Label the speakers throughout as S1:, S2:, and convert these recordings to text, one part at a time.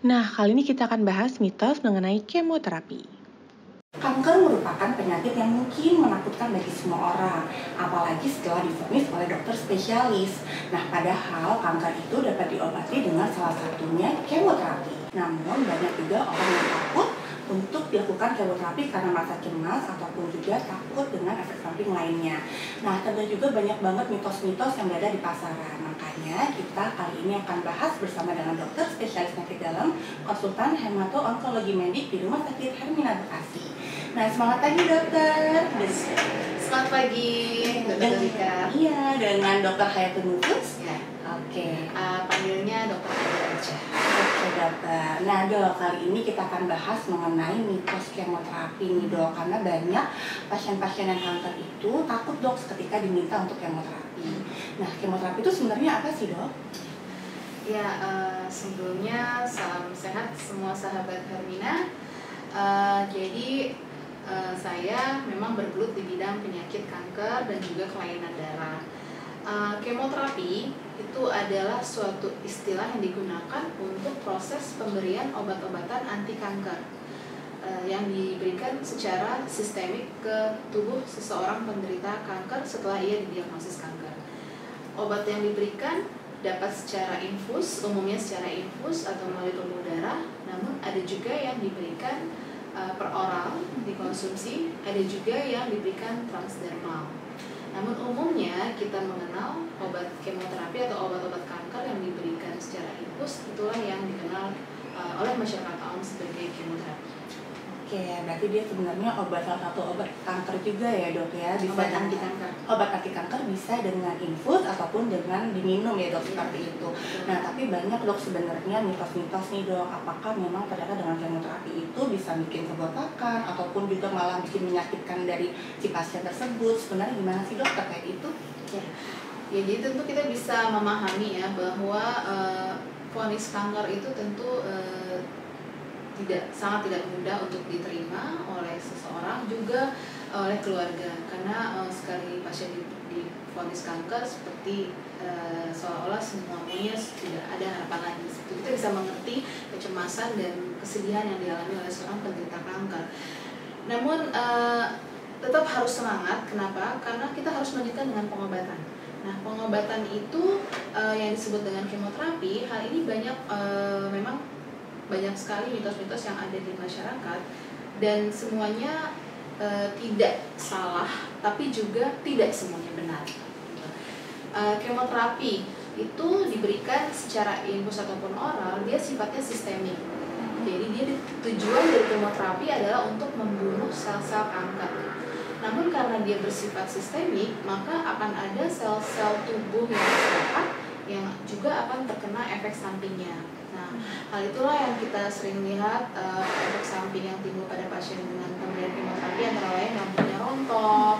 S1: Nah, kali ini kita akan bahas mitos mengenai kemoterapi.
S2: Kanker merupakan penyakit yang mungkin menakutkan bagi semua orang, apalagi setelah divonis oleh dokter spesialis. Nah, padahal kanker itu dapat diobati dengan salah satunya kemoterapi. Namun, banyak juga orang yang takut untuk dilakukan kemoterapi karena merasa cemas ataupun juga takut dengan efek samping lainnya. Nah, tentu juga banyak banget mitos-mitos yang berada di pasaran. Makanya kita kali ini akan bahas bersama dengan dokter spesialis penyakit dalam, konsultan hemato-onkologi medik di Rumah Sakit Hermina Bekasi. Nah, semangat pagi dokter.
S3: Selamat pagi, Dokter Rika.
S2: Iya, dengan Dokter Hayatul Nufus.
S3: Ya.
S2: Oke.
S3: Panggilnya Dokter Hayatul aja.
S2: Oke dokter. Nah dok, kali ini kita akan bahas mengenai mitos kemoterapi nih dok, karena banyak pasien-pasien yang kanker itu takut dok ketika diminta untuk kemoterapi. Nah, kemoterapi itu sebenarnya apa sih dok?
S3: Ya, sebelumnya salam sehat semua sahabat Hermina. Jadi saya memang bergelut di bidang penyakit kanker dan juga kelainan darah. Kemoterapi itu adalah suatu istilah yang digunakan untuk proses pemberian obat-obatan anti kanker yang diberikan secara sistemik ke tubuh seseorang penderita kanker setelah ia didiagnosis kanker. Obat yang diberikan dapat secara infus, umumnya secara infus atau melalui pembuluh darah, namun ada juga yang diberikan per oral dikonsumsi, ada juga yang diberikan transdermal. Namun umumnya kita mengenal obat kemoterapi atau obat-obat kanker yang diberikan secara infus, itulah yang dikenal oleh masyarakat awam sebagai kemoterapi.
S2: Oke, berarti dia sebenarnya salah satu obat kanker juga ya dok ya? Bisa
S3: obat anti kanker.
S2: Obat anti kanker bisa dengan infus ataupun dengan diminum ya dok, seperti itu. Nah, tapi banyak dok sebenarnya mitos-mitos nih dok, apakah memang ternyata dengan kemoterapi itu bisa bikin kebotakan ataupun juga malah bikin menyakitkan dari si pasien tersebut. Sebenarnya gimana sih dok terkait itu?
S3: Ya, jadi tentu kita bisa memahami ya bahwa vonis kanker itu tentu sangat tidak mudah untuk diterima oleh seseorang, juga oleh keluarga, karena sekali pasien divonis kanker seperti seolah-olah semuanya tidak ada harapan lagi. Kita bisa mengerti kecemasan dan kesedihan yang dialami oleh seorang penderita kanker. Namun tetap harus semangat. Kenapa? Karena kita harus melanjutkan dengan pengobatan. Nah, pengobatan itu yang disebut dengan kemoterapi, hal ini memang banyak sekali mitos-mitos yang ada di masyarakat, dan semuanya tidak salah, tapi juga tidak semuanya benar. Kemoterapi itu diberikan secara infus ataupun oral, dia sifatnya sistemik. Jadi tujuan dari kemoterapi adalah untuk membunuh sel-sel kanker. Namun karena dia bersifat sistemik, maka akan ada sel-sel tubuh yang sehat yang juga akan terkena efek sampingnya. Nah, hal itulah yang kita sering lihat efek samping yang timbul pada pasien dengan pemberian kemoterapi, antara lain rambutnya rontok,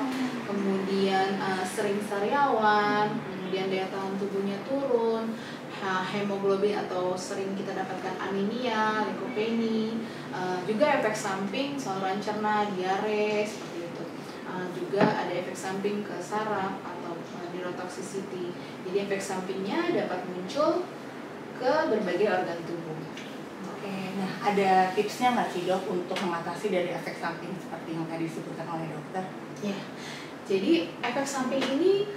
S3: kemudian sering sariawan, kemudian daya tahan tubuhnya turun, hemoglobin atau sering kita dapatkan anemia, leukopenia, juga efek samping saluran cerna, diare, seperti itu. Juga ada efek samping ke saraf atau neurotoxicity. Jadi efek sampingnya dapat muncul ke berbagai organ tubuh.
S2: Oke, nah ada tipsnya nggak sih dok untuk mengatasi dari efek samping seperti yang tadi disebutkan oleh dokter?
S3: Ya, jadi efek samping ini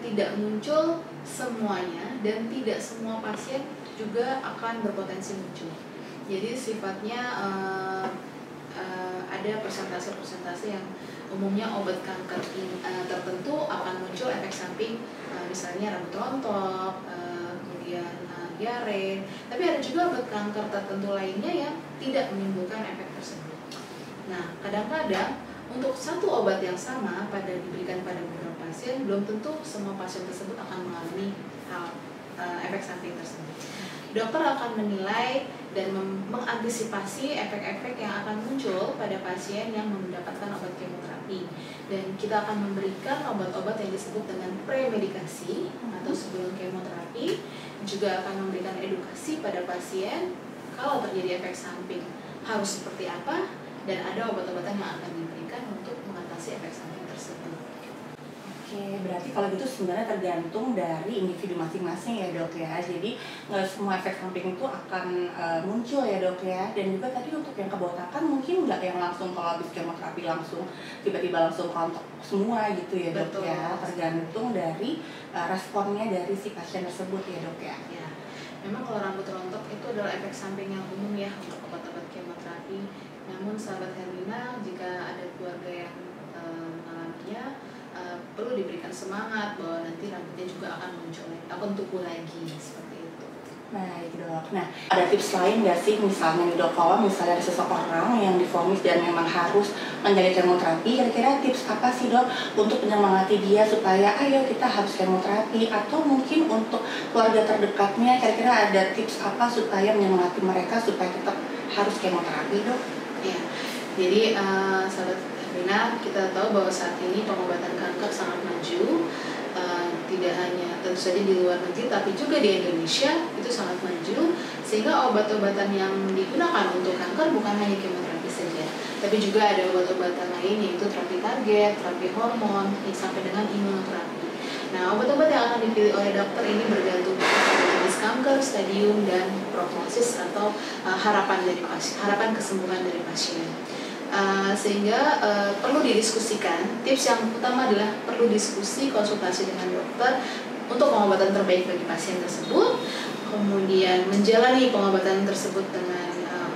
S3: tidak muncul semuanya dan tidak semua pasien juga akan berpotensi muncul. Jadi sifatnya ada persentase-persentase yang umumnya obat kanker tertentu akan muncul efek samping, misalnya rambut rontok, kemudian diare. Tapi ada juga obat kanker tertentu lainnya yang tidak menimbulkan efek tersebut. Nah, kadang-kadang untuk satu obat yang sama diberikan pada beberapa pasien, belum tentu semua pasien tersebut akan mengalami efek samping tersebut. Dokter akan menilai dan mengantisipasi efek-efek yang akan muncul pada pasien yang mendapatkan obat kemoterapi, dan kita akan memberikan obat-obat yang disebut dengan premedikasi atau sebelum kemoterapi, juga akan memberikan edukasi pada pasien kalau terjadi efek samping harus seperti apa, dan ada obat-obatan yang akan diberikan untuk mengatasi efek samping tersebut.
S2: Oke, Oke, berarti kalau gitu sebenarnya tergantung dari individu masing-masing ya dok ya. Jadi nggak semua efek samping itu akan muncul ya dok ya. Dan juga tadi untuk yang kebotakan mungkin nggak yang langsung kalau habis kemoterapi langsung tiba-tiba langsung rontok semua gitu ya dok.
S3: Betul.
S2: Ya. Tergantung dari responnya dari si pasien tersebut ya dok ya.
S3: Ya, memang kalau rambut rontok itu adalah efek samping yang umum ya untuk obat-obat kemoterapi. Namun sahabat Hermina, jika ada keluarga yang mengalaminya, perlu diberikan semangat bahwa nanti rambutnya juga akan muncul, akan tumbuh lagi seperti itu.
S2: Baik dok. Nah, ada tips lain nggak sih misalnya nih dok, kalau misalnya ada seseorang yang divonis dan memang harus menjalani kemoterapi, kira-kira tips apa sih dok untuk menyemangati dia supaya ayo kita harus kemoterapi, atau mungkin untuk keluarga terdekatnya kira-kira ada tips apa supaya menyemangati mereka supaya tetap harus kemoterapi dok?
S3: Ya, jadi sahabat Hermina, kita tahu bahwa saat ini pengobatan kanker sangat maju. Tidak hanya tentu saja di luar negeri, tapi juga di Indonesia itu sangat maju, sehingga obat-obatan yang digunakan untuk kanker bukan hanya kemoterapi saja, tapi juga ada obat-obatan lain yaitu terapi target, terapi hormon, sampai dengan imunoterapi. Nah, obat-obat yang akan dipilih oleh dokter ini bergantung pada jenis kanker, stadium, dan prognosis atau harapan kesembuhan dari pasien. Sehingga perlu didiskusikan. Tips yang utama adalah perlu diskusi, konsultasi dengan dokter untuk pengobatan terbaik bagi pasien tersebut. Kemudian menjalani pengobatan tersebut dengan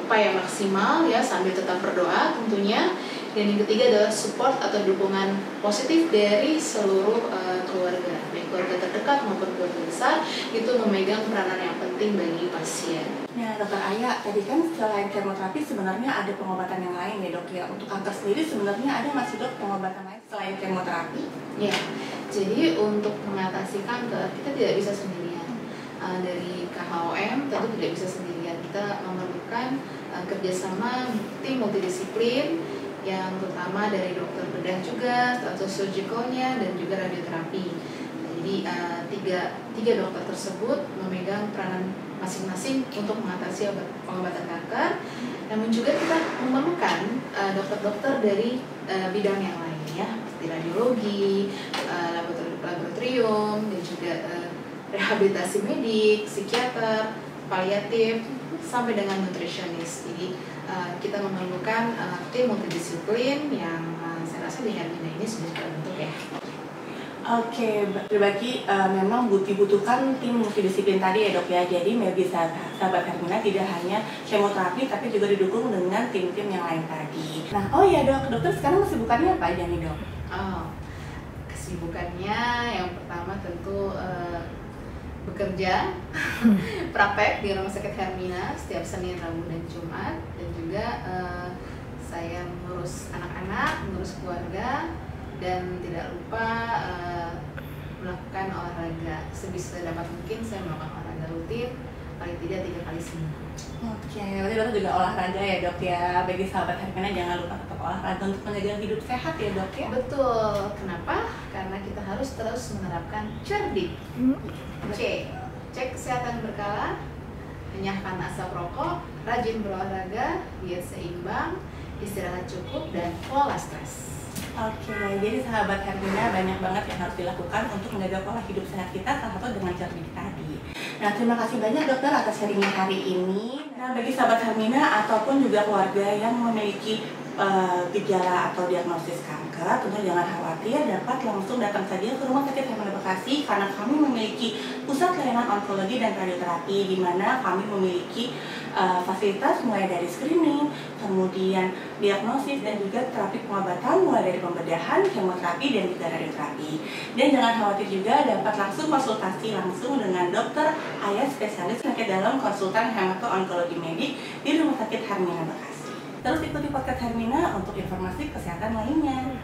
S3: upaya maksimal ya, sambil tetap berdoa tentunya. Dan yang ketiga adalah support atau dukungan positif dari seluruh keluarga, baik keluarga terdekat maupun keluarga besar, itu memegang peranan yang penting bagi pasien.
S2: Nah, dokter Aya, tadi kan selain kemoterapi sebenarnya ada pengobatan yang lain ya dok ya. Untuk kanker sendiri sebenarnya ada nggak sih dok pengobatan lain selain kemoterapi?
S3: Ya, jadi untuk mengatasi kanker kita tidak bisa sendirian. Dari KHOM tentu tidak bisa sendirian. Kita memerlukan kerjasama tim multidisiplin yang terutama dari dokter bedah juga, atau surgikalnya, dan juga radioterapi. Jadi tiga dokter tersebut memegang peranan masing-masing untuk mengatasi pengobatan kanker. Namun juga kita memerlukan dokter-dokter dari bidang yang lain ya, seperti radiologi, laboratorium, dan juga rehabilitasi medik, psikiater, paliatif, sampai dengan nutrisionis. Jadi kita memerlukan tim multidisiplin yang saya rasa di Hermina ini sudah terbentuk ya.
S2: Oke, berbagi memang dibutuhkan tim multidisiplin tadi ya dok ya. Jadi bagi sahabat Hermina tidak hanya kemoterapi tapi juga didukung dengan tim-tim yang lain tadi. Nah, oh ya dok, dokter sekarang kesibukannya apa aja nih dok?
S3: Kesibukannya yang pertama tentu bekerja, praktek di Rumah Sakit Hermina setiap Senin, Rabu, dan Jumat, dan juga saya mengurus anak-anak, mengurus keluarga, dan tidak lupa melakukan olahraga sebisa dapat mungkin. Saya melakukan olahraga rutin paling tidak 3 kali seminggu.
S2: Oke, berarti dokter juga olahraga ya dok ya. Bagi sahabat Hermina jangan lupa tetap olahraga untuk menjaga hidup sehat ya dok ya.
S3: Betul. Kenapa? Karena kita harus terus menerapkan cerdik. Cek kesehatan berkala, enyahkan asap rokok, rajin berolahraga, diet seimbang, istirahat cukup, dan kelola stres.
S2: Oke, jadi sahabat Hermina banyak banget yang harus dilakukan untuk menjaga pola hidup sehat kita, salah satu dengan cerdik tadi. Nah, terima kasih banyak dokter atas sharingnya hari ini. Nah, bagi sahabat Hermina ataupun juga keluarga yang memiliki gejala atau diagnosis kanker, tentu jangan khawatir, dapat langsung datang saja ke Rumah Sakit Hermina Bekasi karena kami memiliki pusat layanan onkologi dan radioterapi di mana kami memiliki fasilitas mulai dari screening, kemudian diagnosis dan juga terapi pengobatan mulai dari pembedahan, kemoterapi dan juga radioterapi. Dan jangan khawatir juga dapat langsung konsultasi langsung dengan dokter Aya spesialis penyakit dalam konsultan hemato-onkologi medik di Rumah Sakit Hermina Bekasi. Terus ikuti podcast Hermina untuk informasi kesehatan lainnya.